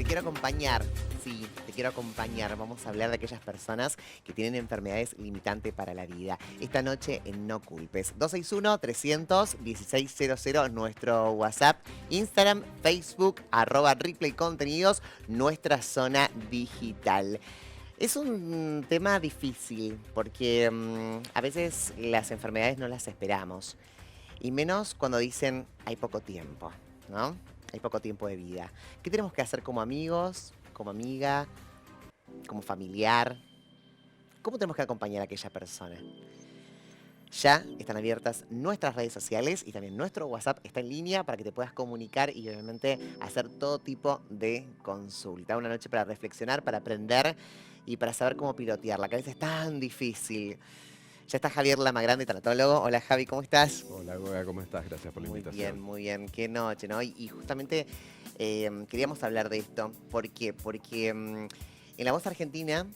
quiero acompañar. Sí, te quiero acompañar. Vamos a hablar de aquellas personas que tienen enfermedades limitantes para la vida. Esta noche en No Culpes. 261-300-1600, nuestro WhatsApp, Instagram, Facebook, @Replay Contenidos, nuestra zona digital. Es un tema difícil porque a veces las enfermedades no las esperamos. Y menos cuando dicen hay poco tiempo, ¿no? Hay poco tiempo de vida. ¿Qué tenemos que hacer como amigos, como amiga, como familiar? ¿Cómo tenemos que acompañar a aquella persona? Ya están abiertas nuestras redes sociales y también nuestro WhatsApp está en línea para que te puedas comunicar y obviamente hacer todo tipo de consulta. Una noche para reflexionar, para aprender y para saber cómo pilotearla, que a veces es tan difícil. Ya está Javier Lamagrande, tanatólogo. Hola Javi, ¿cómo estás? Hola Goga, ¿cómo estás? Gracias por la invitación. Muy bien. Qué noche, ¿no? Y justamente queríamos hablar de esto. ¿Por qué? Porque en La Voz Argentina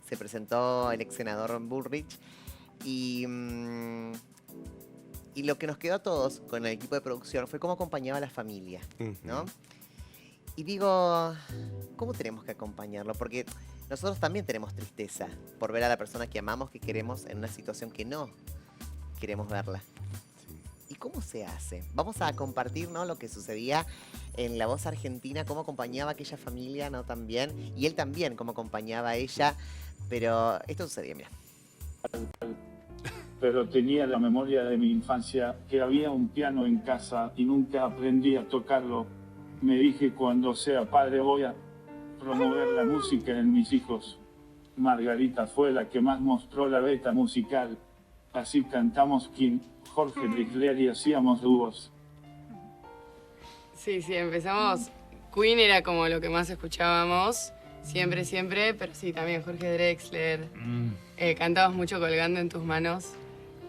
se presentó el ex senador Bullrich y, y lo que nos quedó a todos con el equipo de producción fue cómo acompañaba a la familia, ¿no? Y digo, ¿cómo tenemos que acompañarlo? Porque nosotros también tenemos tristeza por ver a la persona que amamos, que queremos, en una situación que no queremos verla. ¿Y cómo se hace? Vamos a compartir, ¿no?, lo que sucedía en La Voz Argentina, cómo acompañaba a aquella familia, ¿no?, también, y él también, cómo acompañaba a ella, pero esto sucedía, mira. Pero tenía la memoria de mi infancia, que había un piano en casa y nunca aprendí a tocarlo. Me dije, cuando sea padre voy a promover la música en mis hijos. Margarita fue la que más mostró la beta musical. Así cantamos King, Jorge Drexler y hacíamos dúos. Sí, empezamos. Queen era como lo que más escuchábamos, siempre, pero sí, también Jorge Drexler. Cantábamos mucho Colgando en tus manos.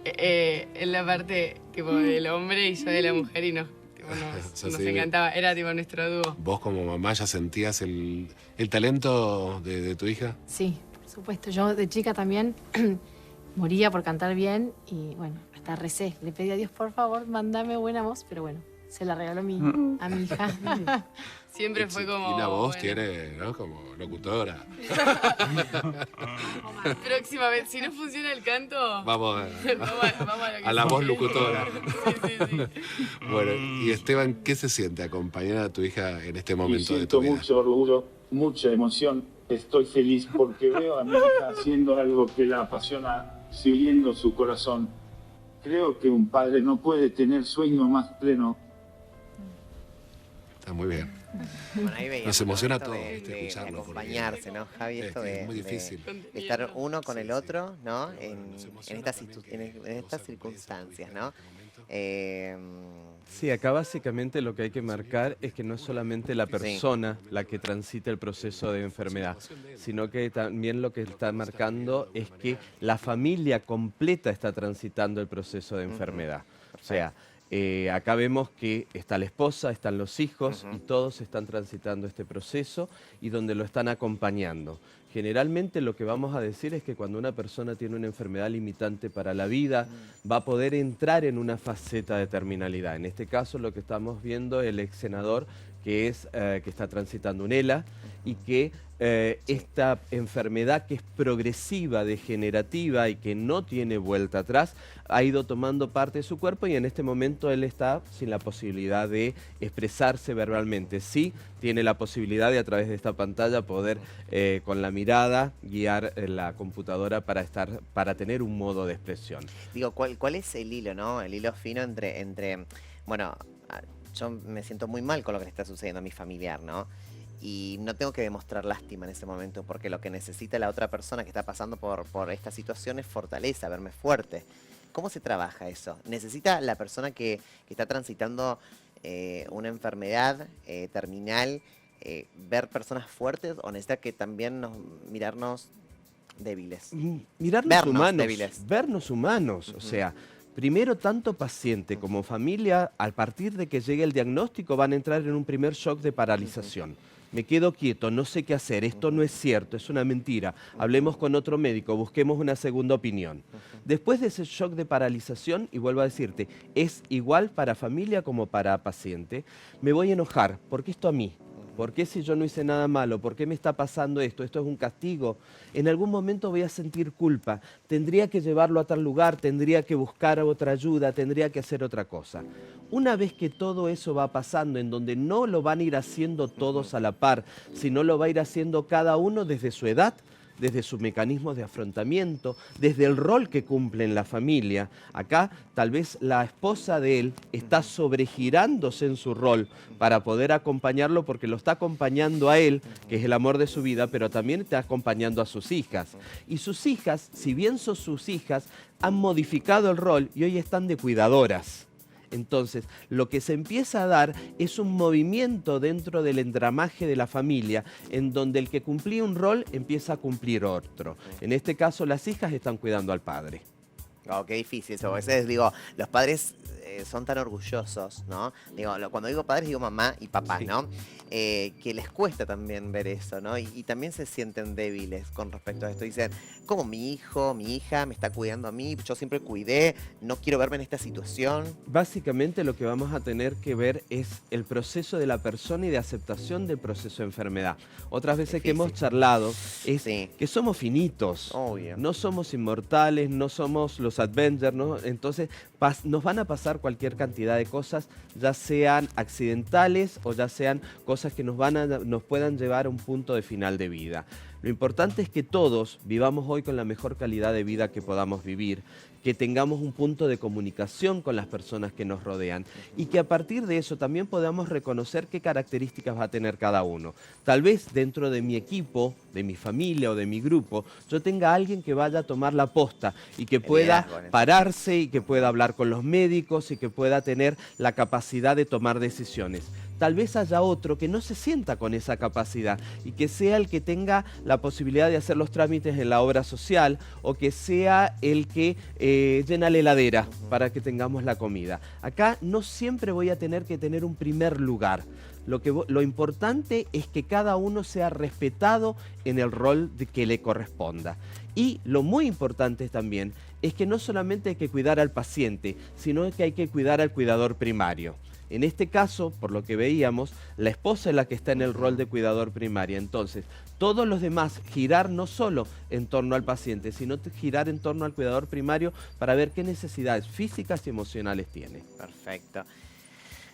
En la parte tipo del hombre y yo de la mujer y nos encantaba, era tipo nuestro dúo. ¿Vos como mamá ya sentías el talento de tu hija? Sí, por supuesto. Yo de chica también moría por cantar bien y bueno, hasta recé. Le pedí a Dios, por favor, mándame buena voz, pero bueno, se la regaló a mi hija. Siempre fue como... Y una voz tiene, ¿no?, como locutora. Próximamente, si no funciona el canto... Vamos a la voz locutora. Sí. Bueno, y Esteban, ¿qué se siente acompañar a tu hija en este momento de tu vida? Siento mucho orgullo, mucha emoción. Estoy feliz porque veo a mi hija haciendo algo que la apasiona, siguiendo su corazón. Creo que un padre no puede tener sueño más pleno. Está muy bien. Bueno, ahí veíamos, Nos emociona ¿no?, todo, de escucharlo, acompañarse, ¿no, Javi? es Esto que es de, muy difícil. de estar uno con el otro, ¿no? En estas cosas circunstancias, ¿no? Sí, acá básicamente lo que hay que marcar es que no es solamente la persona la que transita el proceso de enfermedad, sino que también lo que está marcando es que la familia completa está transitando el proceso de enfermedad. O sea, acá vemos que está la esposa, están los hijos y todos están transitando este proceso y donde lo están acompañando. Generalmente lo que vamos a decir es que cuando una persona tiene una enfermedad limitante para la vida, va a poder entrar en una faceta de terminalidad. En este caso lo que estamos viendo es el ex senador que está transitando un ELA y que esta enfermedad que es progresiva, degenerativa y que no tiene vuelta atrás, ha ido tomando parte de su cuerpo y en este momento él está sin la posibilidad de expresarse verbalmente. Sí, tiene la posibilidad de a través de esta pantalla poder con la mirada guiar la computadora para tener un modo de expresión. Digo, ¿cuál es el hilo, no? El hilo fino entre bueno, yo me siento muy mal con lo que le está sucediendo a mi familiar, ¿no? Y no tengo que demostrar lástima en ese momento porque lo que necesita la otra persona que está pasando por esta situación es fortaleza, verme fuerte. ¿Cómo se trabaja eso? ¿Necesita la persona que está transitando una enfermedad terminal ver personas fuertes o necesita que también mirarnos débiles? Vernos humanos, o sea... Primero, tanto paciente como familia, al partir de que llegue el diagnóstico, van a entrar en un primer shock de paralización. Me quedo quieto, no sé qué hacer, esto no es cierto, es una mentira. Hablemos con otro médico, busquemos una segunda opinión. Después de ese shock de paralización, y vuelvo a decirte, es igual para familia como para paciente, me voy a enojar, porque esto a mí. ¿Por qué si yo no hice nada malo? ¿Por qué me está pasando esto? ¿Esto es un castigo? En algún momento voy a sentir culpa. Tendría que llevarlo a tal lugar, tendría que buscar otra ayuda, tendría que hacer otra cosa. Una vez que todo eso va pasando, en donde no lo van a ir haciendo todos a la par, sino lo va a ir haciendo cada uno desde su edad, desde sus mecanismos de afrontamiento, desde el rol que cumple en la familia. Acá tal vez la esposa de él está sobregirándose en su rol para poder acompañarlo, porque lo está acompañando a él, que es el amor de su vida, pero también está acompañando a sus hijas. Y sus hijas, si bien son sus hijas, han modificado el rol y hoy están de cuidadoras. Entonces, lo que se empieza a dar es un movimiento dentro del entramaje de la familia, en donde el que cumplía un rol empieza a cumplir otro. En este caso, las hijas están cuidando al padre. Oh, qué difícil eso. A veces digo, los padres son tan orgullosos, ¿no? Digo, cuando digo padres digo mamá y papá, Sí. ¿no? Que les cuesta también ver eso, ¿no? Y también se sienten débiles con respecto a esto. Dicen, como mi hijo, mi hija me está cuidando a mí, yo siempre cuidé, no quiero verme en esta situación. Básicamente lo que vamos a tener que ver es el proceso de la persona y de aceptación del proceso de enfermedad. Otras veces que hemos charlado es Sí. que somos finitos, Obvio. no somos inmortales, no somos los Avengers, ¿no? Entonces nos van a pasar cualquier cantidad de cosas, ya sean accidentales o ya sean cosas que nos puedan llevar a un punto de final de vida. Lo importante es que todos vivamos hoy con la mejor calidad de vida que podamos vivir, que tengamos un punto de comunicación con las personas que nos rodean y que a partir de eso también podamos reconocer qué características va a tener cada uno. Tal vez dentro de mi equipo, de mi familia o de mi grupo, yo tenga a alguien que vaya a tomar la posta y que pueda liderazgo en eso. pararse y que pueda hablar con los médicos y que pueda tener la capacidad de tomar decisiones. Tal vez haya otro que no se sienta con esa capacidad y que sea el que tenga la posibilidad de hacer los trámites en la obra social o que sea el que llena la heladera para que tengamos la comida. Acá no siempre voy a tener que tener un primer lugar. Lo importante es que cada uno sea respetado en el rol que le corresponda. Y lo muy importante también es que no solamente hay que cuidar al paciente, sino que hay que cuidar al cuidador primario. En este caso, por lo que veíamos, la esposa es la que está en el rol de cuidador primaria. Entonces, todos los demás girar no solo en torno al paciente, sino girar en torno al cuidador primario para ver qué necesidades físicas y emocionales tiene. Perfecto.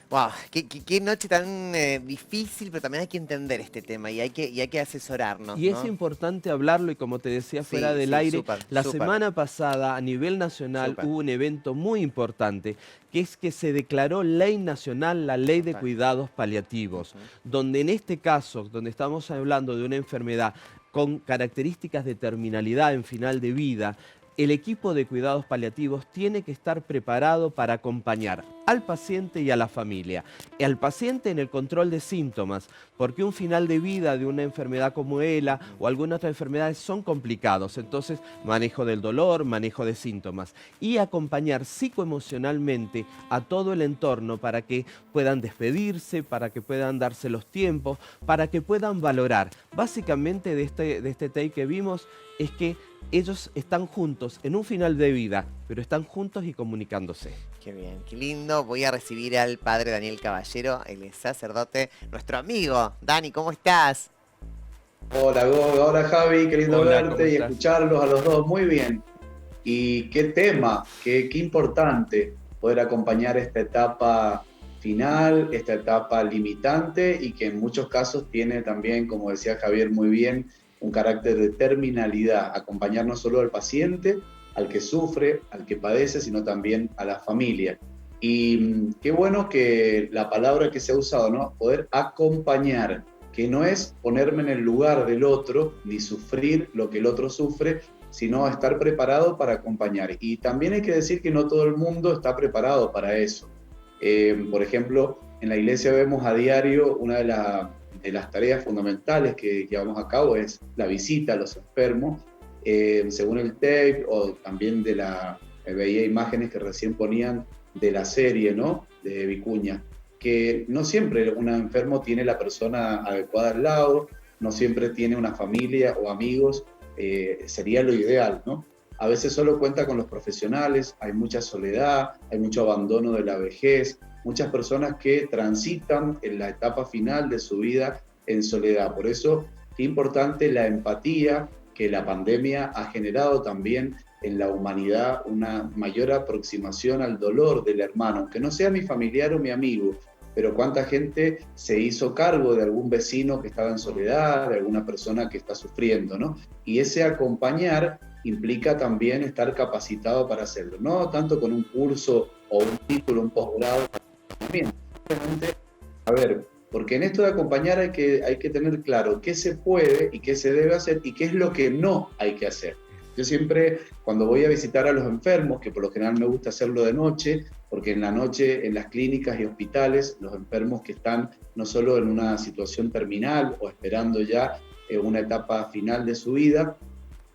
Wow, qué noche tan difícil, pero también hay que entender este tema y hay que asesorarnos, Y ¿no? es importante hablarlo y como te decía fuera del sí, aire, súper, la súper. semana pasada a nivel nacional Súper. hubo un evento muy importante que es que se declaró ley nacional la ley de Perfecto. cuidados paliativos, donde en este caso, donde estamos hablando de una enfermedad con características de terminalidad en final de vida, el equipo de cuidados paliativos tiene que estar preparado para acompañar al paciente y a la familia. Al paciente en el control de síntomas, porque un final de vida de una enfermedad como ELA o alguna otra enfermedad son complicados. Entonces, manejo del dolor, manejo de síntomas. Y acompañar psicoemocionalmente a todo el entorno para que puedan despedirse, para que puedan darse los tiempos, para que puedan valorar. Básicamente de este take que vimos es que ellos están juntos en un final de vida, pero están juntos y comunicándose. Qué bien, qué lindo. Voy a recibir al padre Daniel Caballero, el sacerdote, nuestro amigo. Dani, ¿cómo estás? Hola, hola Javi, qué lindo Hola, ¿cómo verte y estás? escucharlos a los dos. Muy bien. Y qué tema, qué importante poder acompañar esta etapa final, esta etapa limitante y que en muchos casos tiene también, como decía Javier muy bien, un carácter de terminalidad, acompañar no solo al paciente, al que sufre, al que padece, sino también a la familia. Y qué bueno que la palabra que se ha usado, ¿no? Poder acompañar, que no es ponerme en el lugar del otro, ni sufrir lo que el otro sufre, sino estar preparado para acompañar. Y también hay que decir que no todo el mundo está preparado para eso. Por ejemplo, en la iglesia vemos a diario una de las tareas fundamentales que llevamos a cabo es la visita a los enfermos, según el tape o también veía imágenes que recién ponían de la serie, ¿no? De Vicuña, que no siempre un enfermo tiene la persona adecuada al lado, no siempre tiene una familia o amigos, sería lo ideal, ¿no? A veces solo cuenta con los profesionales, hay mucha soledad, hay mucho abandono de la vejez, muchas personas que transitan en la etapa final de su vida en soledad. Por eso, qué importante la empatía que la pandemia ha generado también en la humanidad, una mayor aproximación al dolor del hermano, aunque no sea mi familiar o mi amigo, pero cuánta gente se hizo cargo de algún vecino que estaba en soledad, de alguna persona que está sufriendo, ¿no? Y ese acompañar implica también estar capacitado para hacerlo, no tanto con un curso o un título, un posgrado, también, simplemente, a ver, porque en esto de acompañar hay que tener claro qué se puede y qué se debe hacer y qué es lo que no hay que hacer. Yo siempre, cuando voy a visitar a los enfermos, que por lo general me gusta hacerlo de noche, porque en la noche en las clínicas y hospitales, los enfermos que están no solo en una situación terminal o esperando ya una etapa final de su vida,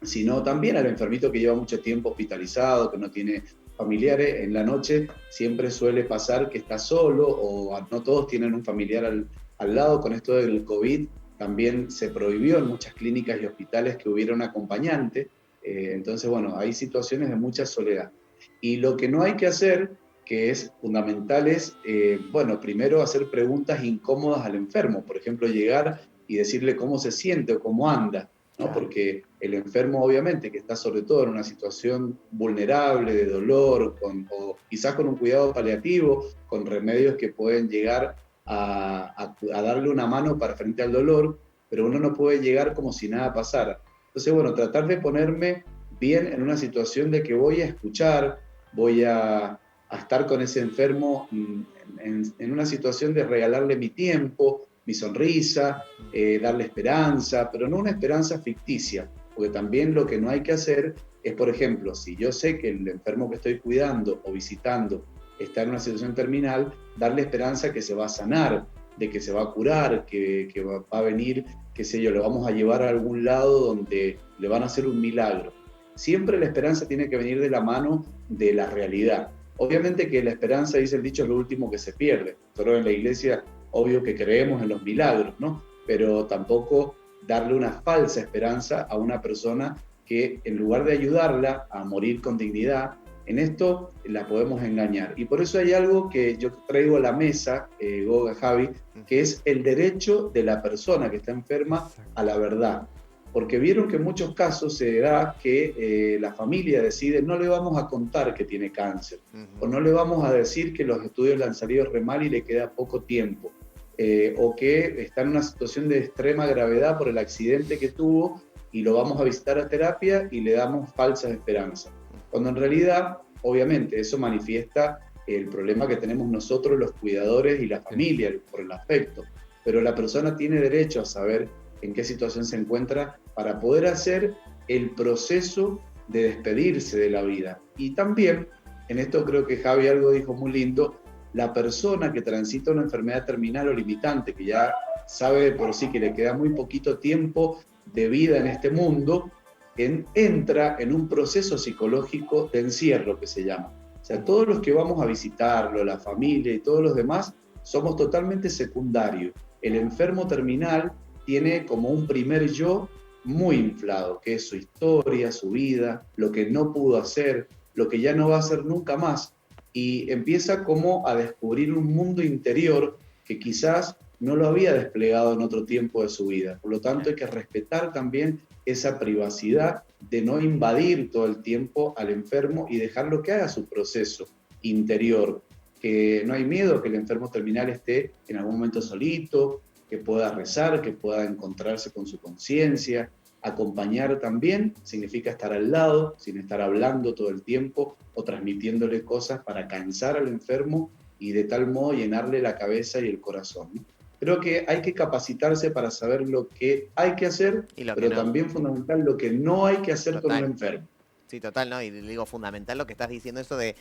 sino también al enfermito que lleva mucho tiempo hospitalizado, que no tiene familiares, en la noche siempre suele pasar que está solo o no todos tienen un familiar al lado. Con esto del COVID también se prohibió en muchas clínicas y hospitales que hubiera un acompañante. Entonces, bueno, hay situaciones de mucha soledad. Y lo que no hay que hacer, que es fundamental, es, bueno, primero hacer preguntas incómodas al enfermo. Por ejemplo, llegar y decirle cómo se siente o cómo anda, ¿no? Porque el enfermo, obviamente, que está sobre todo en una situación vulnerable, de dolor, o quizás con un cuidado paliativo, con remedios que pueden llegar a darle una mano para frente al dolor, pero uno no puede llegar como si nada pasara. Entonces, bueno, tratar de ponerme bien en una situación de que voy a escuchar, voy a estar con ese enfermo en una situación de regalarle mi tiempo, mi sonrisa, darle esperanza, pero no una esperanza ficticia, porque también lo que no hay que hacer es, por ejemplo, si yo sé que el enfermo que estoy cuidando o visitando está en una situación terminal, darle esperanza que se va a sanar, de que se va a curar, que va a venir, qué sé yo, lo vamos a llevar a algún lado donde le van a hacer un milagro. Siempre la esperanza tiene que venir de la mano de la realidad. Obviamente que la esperanza, dice el dicho, es lo último que se pierde. Nosotros en la iglesia, obvio que creemos en los milagros, ¿no? Pero tampoco darle una falsa esperanza a una persona que en lugar de ayudarla a morir con dignidad, en esto la podemos engañar. Y por eso hay algo que yo traigo a la mesa, Goga, Javi, que es el derecho de la persona que está enferma a la verdad. Porque vieron que en muchos casos se da que la familia decide no le vamos a contar que tiene cáncer, o no le vamos a decir que los estudios le han salido re mal y le queda poco tiempo, o que está en una situación de extrema gravedad por el accidente que tuvo y lo vamos a visitar a terapia y le damos falsas esperanzas. Cuando en realidad, obviamente, eso manifiesta el problema que tenemos nosotros los cuidadores y la familia por el afecto, pero la persona tiene derecho a saber en qué situación se encuentra para poder hacer el proceso de despedirse de la vida. Y también, en esto creo que Javi algo dijo muy lindo, la persona que transita una enfermedad terminal o limitante, que ya sabe de por sí que le queda muy poquito tiempo de vida en este mundo, entra en un proceso psicológico de encierro que se llama. O sea, todos los que vamos a visitarlo, la familia y todos los demás, somos totalmente secundarios. El enfermo terminal tiene como un primer yo muy inflado, que es su historia, su vida, lo que no pudo hacer, lo que ya no va a hacer nunca más, y empieza como a descubrir un mundo interior que quizás no lo había desplegado en otro tiempo de su vida. Por lo tanto, hay que respetar también esa privacidad de no invadir todo el tiempo al enfermo y dejarlo que haga su proceso interior, que no hay miedo que el enfermo terminal esté en algún momento solito, que pueda rezar, que pueda encontrarse con su conciencia. Acompañar también significa estar al lado, sin estar hablando todo el tiempo o transmitiéndole cosas para cansar al enfermo y de tal modo llenarle la cabeza y el corazón, ¿no? Creo que hay que capacitarse para saber lo que hay que hacer, pero también fundamental lo que no hay que hacer con un enfermo. Sí, total, ¿no? Y digo, fundamental lo que estás diciendo, eso de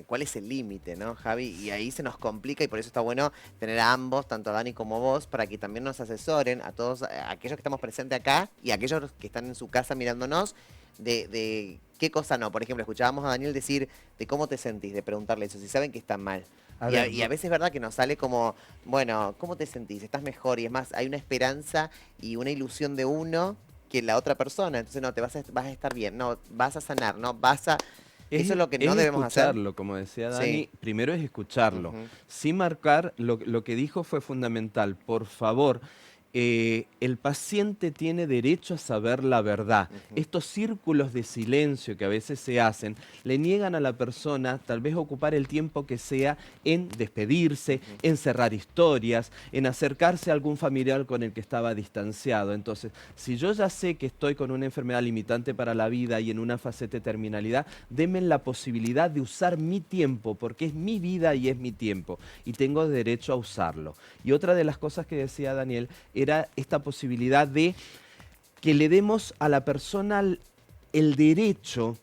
cuál es el límite, ¿no, Javi? Y ahí se nos complica y por eso está bueno tener a ambos, tanto a Dani como vos, para que también nos asesoren a todos, a aquellos que estamos presentes acá y a aquellos que están en su casa mirándonos, de qué cosa no. Por ejemplo, escuchábamos a Daniel decir de cómo te sentís, de preguntarle eso, si saben que están mal. Y a veces es verdad que nos sale como, bueno, ¿cómo te sentís? ¿Estás mejor? Y es más, hay una esperanza y una ilusión de uno que la otra persona. Entonces, no, vas a estar bien, no, vas a sanar, no, vas a... Eso es lo que no debemos hacer. Escucharlo, como decía Dani, Sí. primero es escucharlo. Ujú. Sí marcar, lo que dijo fue fundamental. Por favor, el paciente tiene derecho a saber la verdad. Estos círculos de silencio que a veces se hacen le niegan a la persona tal vez ocupar el tiempo que sea en despedirse, en cerrar historias, en acercarse a algún familiar con el que estaba distanciado. Entonces, si yo ya sé que estoy con una enfermedad limitante para la vida y en una fase de terminalidad, denme la posibilidad de usar mi tiempo, porque es mi vida y es mi tiempo, y tengo derecho a usarlo. Y otra de las cosas que decía Daniel era esta posibilidad de que le demos a la persona el derecho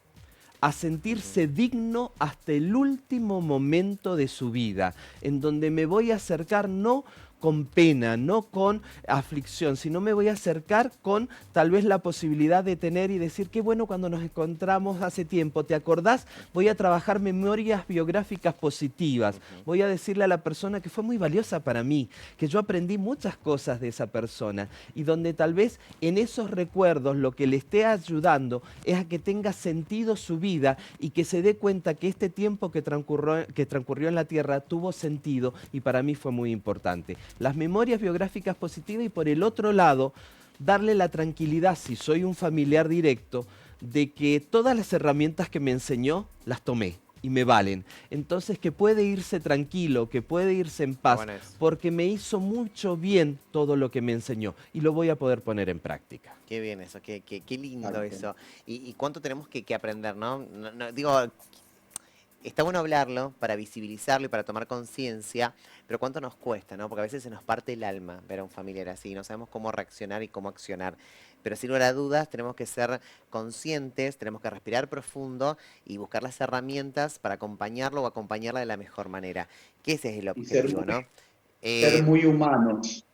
a sentirse digno hasta el último momento de su vida, en donde me voy a acercar no con pena, no con aflicción, sino me voy a acercar con tal vez la posibilidad de tener y decir, qué bueno cuando nos encontramos hace tiempo, ¿te acordás? Voy a trabajar memorias biográficas positivas, voy a decirle a la persona que fue muy valiosa para mí, que yo aprendí muchas cosas de esa persona, y donde tal vez en esos recuerdos lo que le esté ayudando es a que tenga sentido su vida y que se dé cuenta que este tiempo que transcurrió en la Tierra tuvo sentido y para mí fue muy importante. Las memorias biográficas positivas y por el otro lado, darle la tranquilidad, si soy un familiar directo, de que todas las herramientas que me enseñó las tomé y me valen. Entonces que puede irse tranquilo, que puede irse en paz, Bueno, eso. porque me hizo mucho bien todo lo que me enseñó y lo voy a poder poner en práctica. Qué bien eso, qué lindo Exacto. eso. Y cuánto tenemos que aprender, ¿no? Digo, está bueno hablarlo para visibilizarlo y para tomar conciencia, pero cuánto nos cuesta, ¿no? Porque a veces se nos parte el alma ver a un familiar así, no sabemos cómo reaccionar y cómo accionar. Pero sin lugar a dudas tenemos que ser conscientes, tenemos que respirar profundo y buscar las herramientas para acompañarlo o acompañarla de la mejor manera. Que ese es el Y ser objetivo, ¿no? ser muy humanos,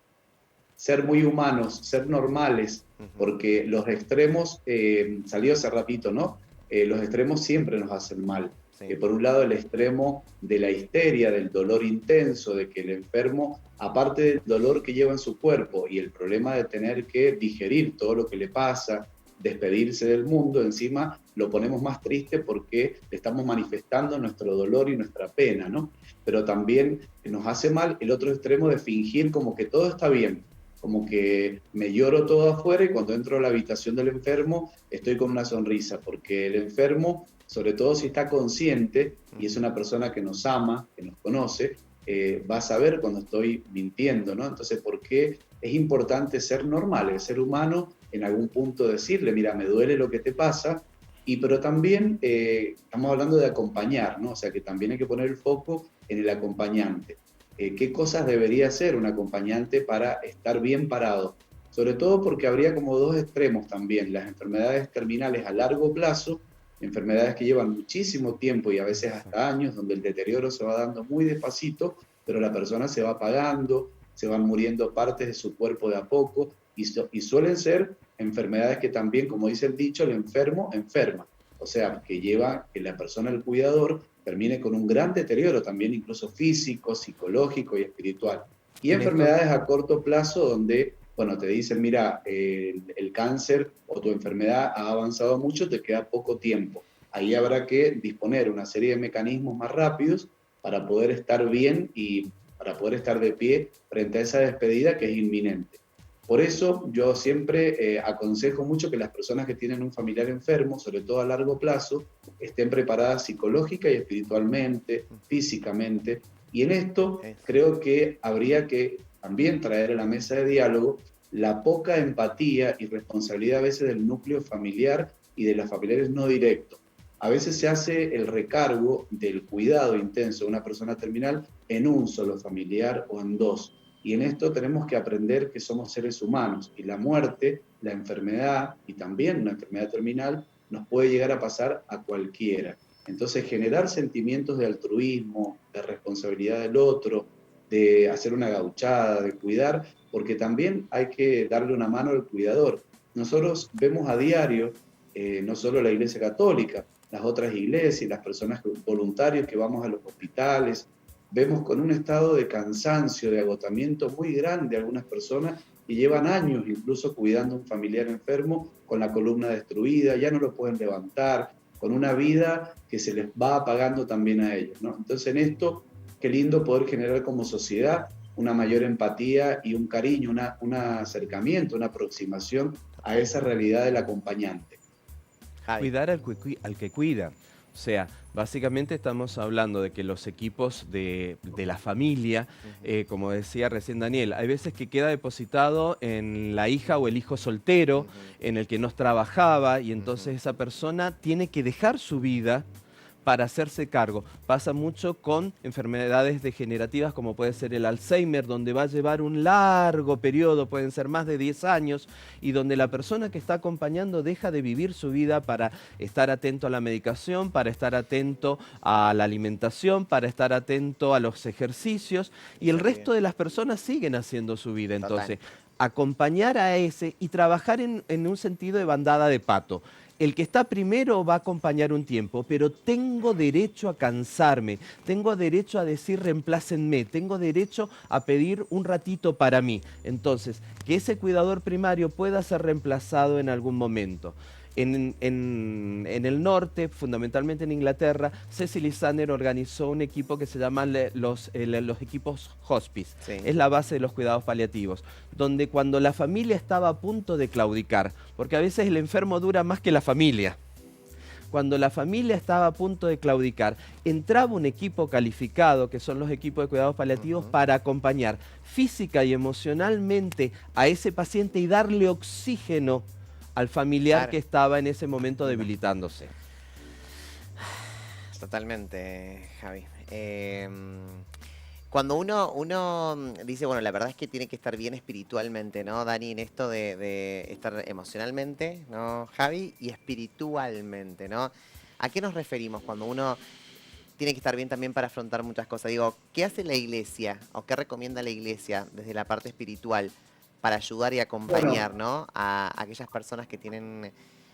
ser normales, Ujú. porque los extremos, salió hace ratito, ¿no? Los extremos siempre nos hacen mal. Sí. Por un lado, el extremo de la histeria, del dolor intenso, de que el enfermo, aparte del dolor que lleva en su cuerpo y el problema de tener que digerir todo lo que le pasa, despedirse del mundo, encima lo ponemos más triste porque le estamos manifestando nuestro dolor y nuestra pena, ¿no? Pero también nos hace mal el otro extremo de fingir como que todo está bien, como que me lloro todo afuera y cuando entro a la habitación del enfermo estoy con una sonrisa, porque el enfermo, sobre todo si está consciente y es una persona que nos ama, que nos conoce, va a saber cuando estoy mintiendo, ¿no? Entonces, ¿por qué es importante ser normales, ser humano, en algún punto decirle, mira, me duele lo que te pasa, pero también estamos hablando de acompañar, ¿no? O sea, que también hay que poner el foco en el acompañante. ¿Qué cosas debería hacer un acompañante para estar bien parado? Sobre todo porque habría como dos extremos también, las enfermedades terminales a largo plazo, enfermedades que llevan muchísimo tiempo y a veces hasta años, donde el deterioro se va dando muy despacito, pero la persona se va apagando, se van muriendo partes de su cuerpo de a poco, y suelen ser enfermedades que también, como dice el dicho, el enfermo enferma. O sea, que lleva que la persona, el cuidador, termine con un gran deterioro también, incluso físico, psicológico y espiritual. Y enfermedades a corto plazo donde, bueno, te dicen, mira, el cáncer o tu enfermedad ha avanzado mucho, te queda poco tiempo. Ahí habrá que disponer una serie de mecanismos más rápidos para poder estar bien y para poder estar de pie frente a esa despedida que es inminente. Por eso yo siempre aconsejo mucho que las personas que tienen un familiar enfermo, sobre todo a largo plazo, estén preparadas psicológica y espiritualmente, físicamente. Y en esto creo que habría que también traer a la mesa de diálogo la poca empatía y responsabilidad a veces del núcleo familiar y de los familiares no directos. A veces se hace el recargo del cuidado intenso de una persona terminal en un solo familiar o en dos. Y en esto tenemos que aprender que somos seres humanos y la muerte, la enfermedad y también una enfermedad terminal nos puede llegar a pasar a cualquiera. Entonces generar sentimientos de altruismo, de responsabilidad del otro, de hacer una gauchada, de cuidar, porque también hay que darle una mano al cuidador. Nosotros vemos a diario, no solo la Iglesia Católica, las otras iglesias, las personas voluntarios que vamos a los hospitales, vemos con un estado de cansancio, de agotamiento muy grande algunas personas que llevan años incluso cuidando a un familiar enfermo con la columna destruida, ya no lo pueden levantar, con una vida que se les va apagando también a ellos, ¿no? Entonces en esto, qué lindo poder generar como sociedad una mayor empatía y un cariño, un acercamiento, una aproximación a esa realidad del acompañante. Javi. Cuidar al que cuida. O sea, básicamente estamos hablando de que los equipos de la familia, como decía recién Daniel, hay veces que queda depositado en la hija o el hijo soltero, en el que no trabajaba, y entonces esa persona tiene que dejar su vida para hacerse cargo. Pasa mucho con enfermedades degenerativas como puede ser el Alzheimer, donde va a llevar un largo periodo, pueden ser más de 10 años, y donde la persona que está acompañando deja de vivir su vida para estar atento a la medicación, para estar atento a la alimentación, para estar atento a los ejercicios, y el resto de las personas siguen haciendo su vida. Entonces, acompañar a ese y trabajar en un sentido de bandada de pato. El que está primero va a acompañar un tiempo, pero tengo derecho a cansarme, tengo derecho a decir reemplácenme, tengo derecho a pedir un ratito para mí. Entonces, que ese cuidador primario pueda ser reemplazado en algún momento. En el norte, fundamentalmente en Inglaterra, Cecily Sander organizó un equipo que se llama los equipos hospice. Sí. Es la base de los cuidados paliativos, donde cuando la familia estaba a punto de claudicar, porque a veces el enfermo dura más que la familia, cuando la familia estaba a punto de claudicar, entraba un equipo calificado, que son los equipos de cuidados paliativos, para acompañar física y emocionalmente a ese paciente y darle oxígeno al familiar que estaba en ese momento debilitándose. Totalmente, Javi. Cuando uno dice, bueno, la verdad es que tiene que estar bien espiritualmente, ¿no, Dani? En esto de estar emocionalmente, ¿no, Javi? Y espiritualmente, ¿no? ¿A qué nos referimos cuando uno tiene que estar bien también para afrontar muchas cosas? Digo, ¿qué hace la iglesia o qué recomienda la iglesia desde la parte espiritual para ayudar y acompañar, ¿no?, a aquellas personas que tienen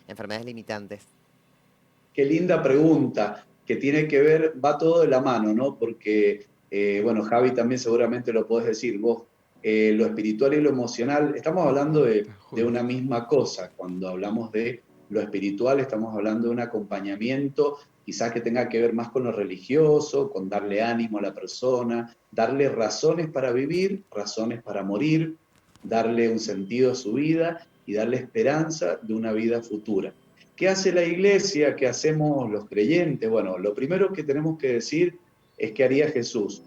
enfermedades limitantes? Qué linda pregunta, que tiene que ver, va todo de la mano, ¿no? Porque, bueno, Javi también seguramente lo podés decir vos, lo espiritual y lo emocional, estamos hablando de una misma cosa. Cuando hablamos de lo espiritual, estamos hablando de un acompañamiento, quizás que tenga que ver más con lo religioso, con darle ánimo a la persona, darle razones para vivir, razones para morir, darle un sentido a su vida y darle esperanza de una vida futura. ¿Qué hace la iglesia? ¿Qué hacemos los creyentes? Bueno, lo primero que tenemos que decir es qué haría Jesús.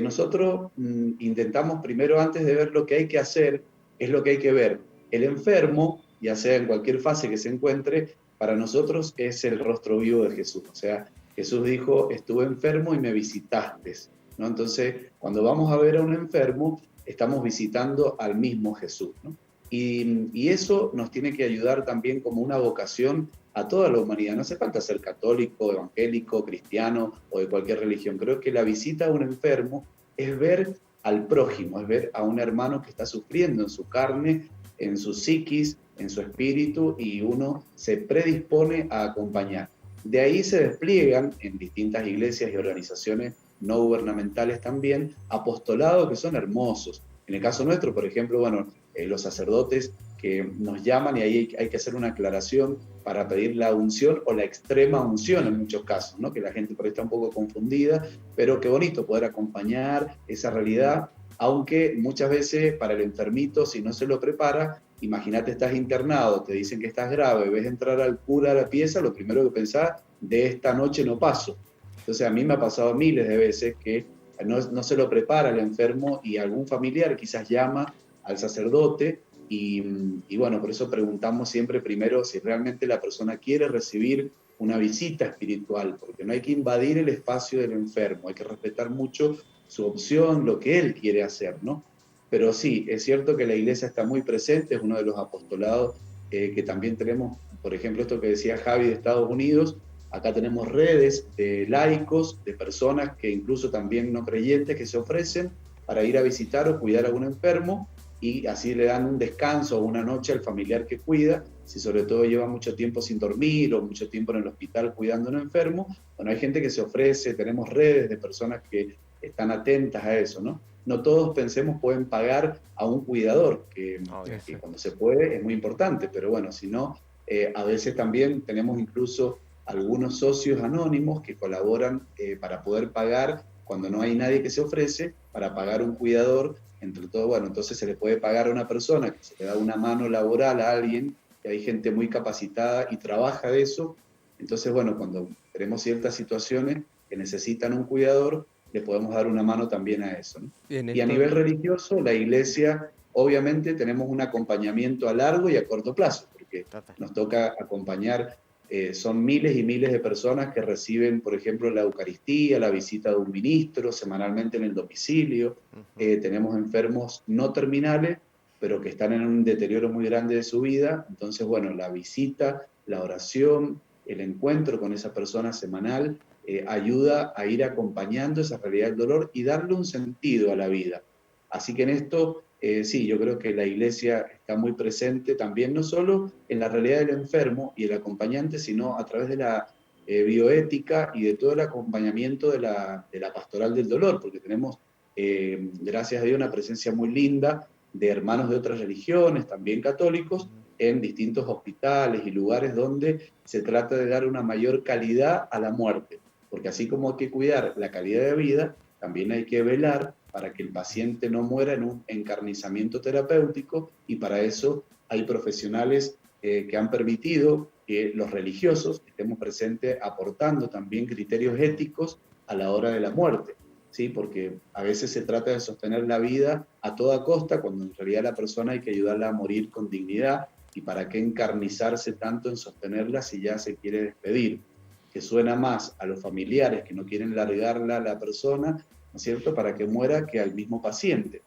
Nosotros intentamos primero, antes de ver lo que hay que hacer, es lo que hay que ver. El enfermo, ya sea en cualquier fase que se encuentre, para nosotros es el rostro vivo de Jesús. O sea, Jesús dijo, estuve enfermo y me visitaste, ¿no? Entonces, cuando vamos a ver a un enfermo, estamos visitando al mismo Jesús, ¿no? Y eso nos tiene que ayudar también como una vocación a toda la humanidad. No hace falta ser católico, evangélico, cristiano o de cualquier religión. Creo que la visita a un enfermo es ver al prójimo, es ver a un hermano que está sufriendo en su carne, en su psiquis, en su espíritu, y uno se predispone a acompañar. De ahí se despliegan en distintas iglesias y organizaciones no gubernamentales también apostolados que son hermosos. En el caso nuestro, por ejemplo, bueno, los sacerdotes que nos llaman, y ahí hay que hacer una aclaración para pedir la unción o la extrema unción en muchos casos, ¿no? Que la gente por ahí está un poco confundida, pero qué bonito poder acompañar esa realidad, aunque muchas veces para el enfermito, si no se lo prepara, imagínate, estás internado, te dicen que estás grave, ves entrar al cura a la pieza, lo primero que pensás, de esta noche no paso. Entonces a mí me ha pasado miles de veces que no se lo prepara el enfermo y algún familiar quizás llama al sacerdote y bueno, por eso preguntamos siempre primero si realmente la persona quiere recibir una visita espiritual, porque no hay que invadir el espacio del enfermo, hay que respetar mucho su opción, lo que él quiere hacer, ¿no? Pero sí, es cierto que la iglesia está muy presente, es uno de los apostolados que también tenemos, por ejemplo, esto que decía Javi de Estados Unidos. Acá tenemos redes de laicos, de personas que incluso también no creyentes que se ofrecen para ir a visitar o cuidar a un enfermo y así le dan un descanso o una noche al familiar que cuida, si sobre todo lleva mucho tiempo sin dormir o mucho tiempo en el hospital cuidando a un enfermo. Bueno, hay gente que se ofrece, tenemos redes de personas que están atentas a eso, ¿no? No todos, pensemos, pueden pagar a un cuidador, que cuando se puede es muy importante, pero bueno, si no, a veces también tenemos incluso algunos socios anónimos que colaboran para poder pagar, cuando no hay nadie que se ofrece, para pagar un cuidador. Entre todo, bueno, entonces se le puede pagar a una persona, que se le da una mano laboral a alguien, que hay gente muy capacitada y trabaja de eso. Entonces, bueno, cuando tenemos ciertas situaciones que necesitan un cuidador, le podemos dar una mano también a eso, ¿no? Y a nivel religioso, la iglesia, obviamente, tenemos un acompañamiento a largo y a corto plazo, porque nos toca acompañar, son miles y miles de personas que reciben, por ejemplo, la Eucaristía, la visita de un ministro semanalmente en el domicilio. Tenemos enfermos no terminales, pero que están en un deterioro muy grande de su vida. Entonces, bueno, la visita, la oración, el encuentro con esa persona semanal ayuda a ir acompañando esa realidad del dolor y darle un sentido a la vida. Así que en esto, sí, yo creo que la iglesia está muy presente también, no solo en la realidad del enfermo y el acompañante, sino a través de la bioética y de todo el acompañamiento de la pastoral del dolor, porque tenemos, gracias a Dios, una presencia muy linda de hermanos de otras religiones, también católicos, en distintos hospitales y lugares donde se trata de dar una mayor calidad a la muerte. Porque así como hay que cuidar la calidad de vida, también hay que velar para que el paciente no muera en un encarnizamiento terapéutico, y para eso hay profesionales que han permitido que los religiosos estemos presentes aportando también criterios éticos a la hora de la muerte, ¿sí? Porque a veces se trata de sostener la vida a toda costa, cuando en realidad la persona hay que ayudarla a morir con dignidad, y para qué encarnizarse tanto en sostenerla si ya se quiere despedir, que suena más a los familiares que no quieren largarla a la persona, ¿no es cierto?, para que muera, que al mismo paciente.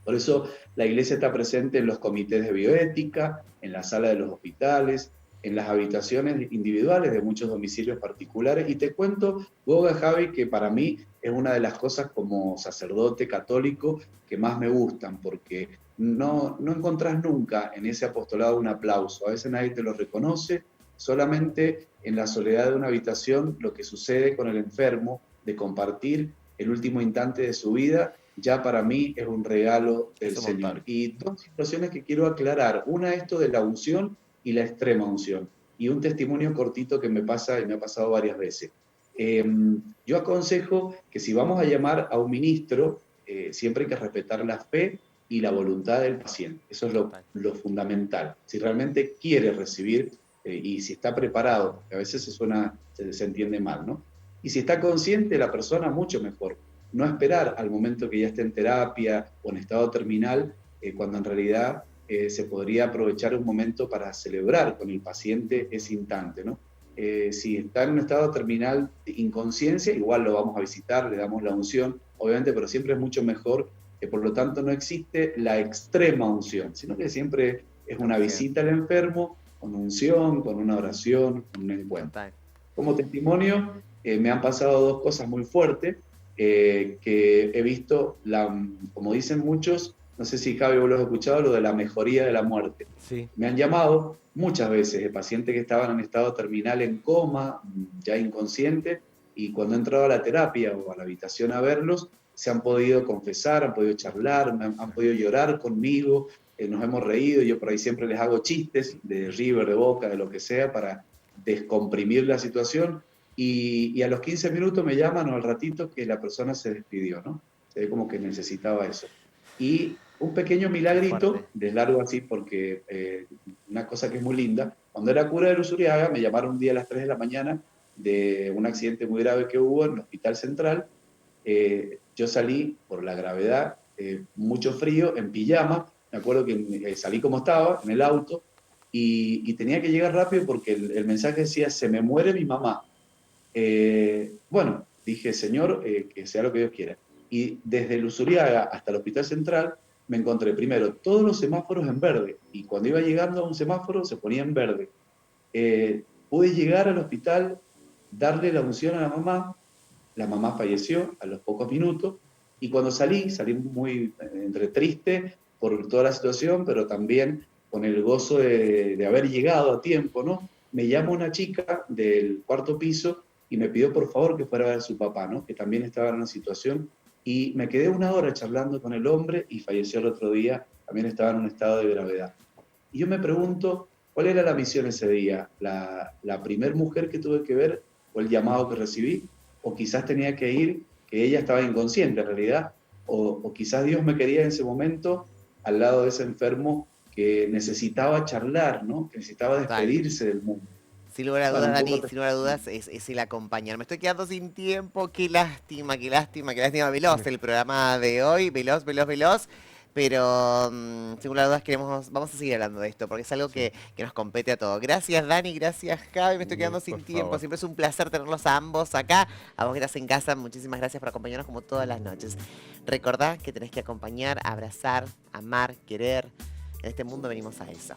Por eso la iglesia está presente en los comités de bioética, en la sala de los hospitales, en las habitaciones individuales de muchos domicilios particulares. Y te cuento, Goga, Javi, que para mí es una de las cosas como sacerdote católico que más me gustan, porque no encontrás nunca en ese apostolado un aplauso. A veces nadie te lo reconoce, solamente en la soledad de una habitación lo que sucede con el enfermo, de compartir el último instante de su vida, ya para mí es un regalo del Señor. Y dos situaciones que quiero aclarar. Una, esto de la unción y la extrema unción. Y un testimonio cortito que me pasa y me ha pasado varias veces. Yo aconsejo que si vamos a llamar a un ministro, siempre hay que respetar la fe y la voluntad del paciente. Eso es lo fundamental. Si realmente quiere recibir y si está preparado, porque a veces se entiende mal, ¿no? Y si está consciente la persona, mucho mejor. No esperar al momento que ya esté en terapia o en estado terminal, cuando en realidad se podría aprovechar un momento para celebrar con el paciente ese instante, ¿no? Si está en un estado terminal de inconsciencia, igual lo vamos a visitar, le damos la unción, obviamente, pero siempre es mucho mejor. Por lo tanto, no existe la extrema unción, sino que siempre es una visita al enfermo, con unción, con una oración, con un encuentro. Como testimonio, me han pasado dos cosas muy fuertes, que he visto, como dicen muchos, no sé si Javi vos lo has escuchado, lo de la mejoría de la muerte. Sí. Me han llamado muchas veces de pacientes que estaban en estado terminal, en coma, ya inconsciente, y cuando he entrado a la terapia o a la habitación a verlos, se han podido confesar, han podido charlar, han podido llorar conmigo, nos hemos reído. Yo por ahí siempre les hago chistes de River, de Boca, de lo que sea, para descomprimir la situación. Y a los 15 minutos me llaman, o al ratito, que la persona se despidió, ¿no? Se ve como que necesitaba eso. Y un pequeño milagrito, les largo así porque una cosa que es muy linda. Cuando era cura de Luzuriaga, me llamaron un día a las 3 de la mañana de un accidente muy grave que hubo en el Hospital Central. Yo salí por la gravedad, mucho frío, en pijama. Me acuerdo que salí como estaba, en el auto, y tenía que llegar rápido porque el mensaje decía: se me muere mi mamá. Bueno, dije: Señor, que sea lo que Dios quiera. Y desde Luzuriaga hasta el Hospital Central me encontré primero todos los semáforos en verde, y cuando iba llegando a un semáforo se ponía en verde. Pude llegar al hospital, darle la unción a la mamá falleció a los pocos minutos, y cuando salí muy entre triste por toda la situación, pero también con el gozo de haber llegado a tiempo, ¿no? Me llama una chica del cuarto piso y me pidió por favor que fuera a ver a su papá, ¿no? Que también estaba en una situación, y me quedé una hora charlando con el hombre y falleció el otro día, también estaba en un estado de gravedad. Y yo me pregunto, ¿Cuál era la misión ese día? ¿La primer mujer que tuve que ver o el llamado que recibí? ¿O quizás tenía que ir, que ella estaba inconsciente en realidad? ¿O quizás Dios me quería en ese momento al lado de ese enfermo que necesitaba charlar, ¿no? Que necesitaba despedirse del mundo? Sin lugar a Bueno, dudas, un poco Dani, sin lugar a dudas, es el acompañar. Me estoy quedando sin tiempo, qué lástima, qué lástima, qué lástima. Veloz el programa de hoy, veloz, veloz, veloz. Pero sin lugar a dudas vamos a seguir hablando de esto, porque es algo que nos compete a todos. Gracias, Dani, gracias, Javi. Me estoy quedando sin Por tiempo. favor. Siempre es un placer tenerlos a ambos acá. A vos que estás en casa, muchísimas gracias por acompañarnos como todas las noches. Recordá que tenés que acompañar, abrazar, amar, querer. En este mundo venimos a eso.